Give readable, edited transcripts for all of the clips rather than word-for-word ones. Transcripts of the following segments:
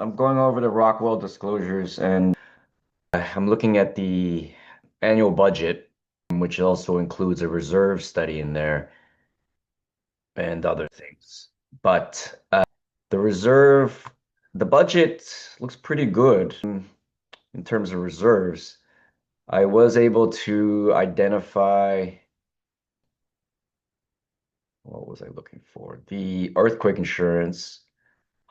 I'm going over the Rockwell disclosures and I'm looking at the annual budget, which also includes a reserve study in there and other things. But the reserve, the budget looks pretty good in terms of reserves. I was able to identify, what was I looking for? The earthquake insurance,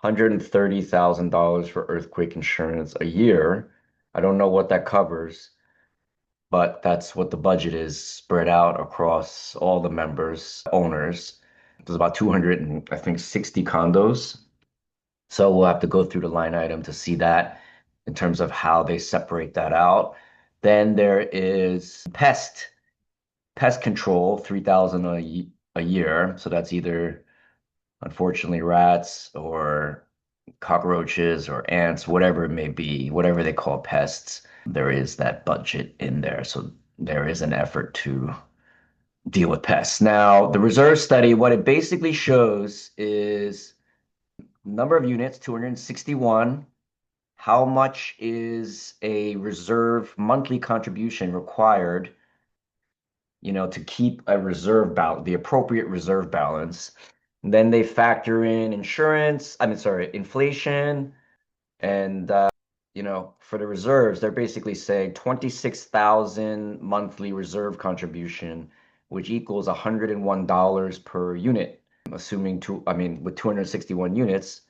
$130,000 for earthquake insurance a year. I don't know what that covers, but that's what the budget is spread out across all the members, owners. There's about 200 and I think 60 condos. So we'll have to go through the line item to see that in terms of how they separate that out. Then there is pest control, 3,000 a year. So that's either unfortunately rats or cockroaches or ants, whatever it may be, whatever they call pests. There is that budget in there. So there is an effort to deal with pests. Now, the reserve study, what it basically shows is number of units, 261. How much is a reserve monthly contribution required, to keep a reserve balance, the appropriate reserve balance. And then they factor in insurance, I mean, sorry, inflation, and for the reserves, they're basically saying 26,000 monthly reserve contribution, which equals $101 per unit, assuming with 261 units,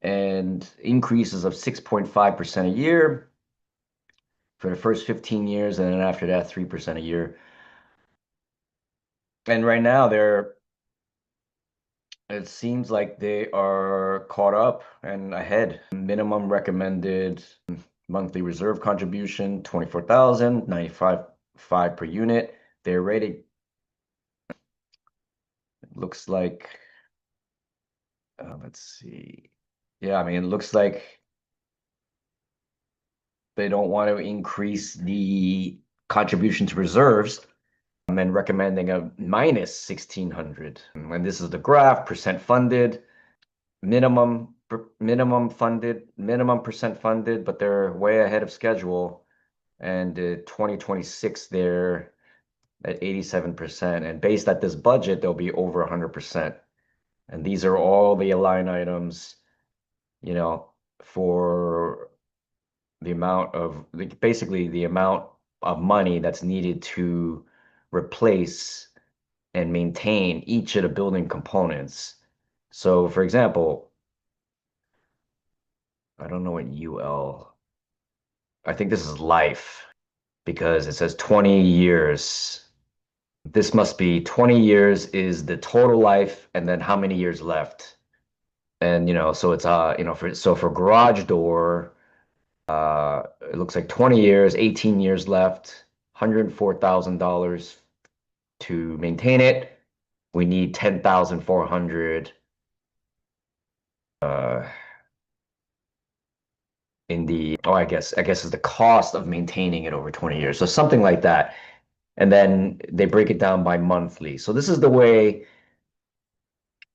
and increases of 6.5% a year for the first 15 years, and then after that, 3% a year. And right now, it seems like they are caught up and ahead. Minimum recommended monthly reserve contribution, 24,000, 95.5 per unit. They're rated, it looks like, let's see. Yeah, I mean, it looks like they don't want to increase the contribution to reserves and recommending a minus 1,600. And this is the graph, percent funded, minimum percent funded, but they're way ahead of schedule. And 2026, they're at 87%. And based at this budget, they'll be over 100%. And these are all the line items, for the amount of, basically the amount of money that's needed to replace and maintain each of the building components. So, for example, I don't know what UL, I think this is life because it says 20 years. This must be 20 years is the total life and then how many years left. And so it's for garage door, it looks like 20 years, 18 years left, $104,000 to maintain it. We need 10,400 uh in the I guess is the cost of maintaining it over 20 years. So something like that. And then they break it down by monthly. So this is the way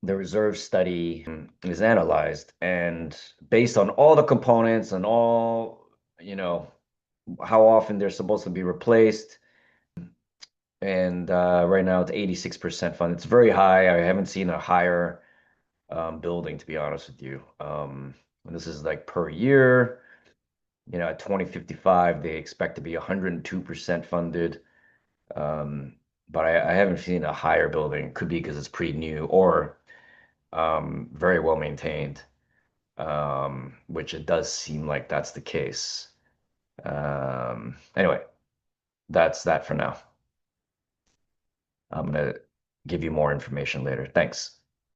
the reserve study is analyzed. And based on all the components and all, how often they're supposed to be replaced. And right now it's 86% fund. It's very high. I haven't seen a higher building, to be honest with you. And this is like per year. At 2055, they expect to be 102% funded. But I haven't seen a higher building. Could be because it's pretty new or very well maintained, which it does seem like that's the case. Anyway, that's that for now. I'm gonna give you more information later. Thanks.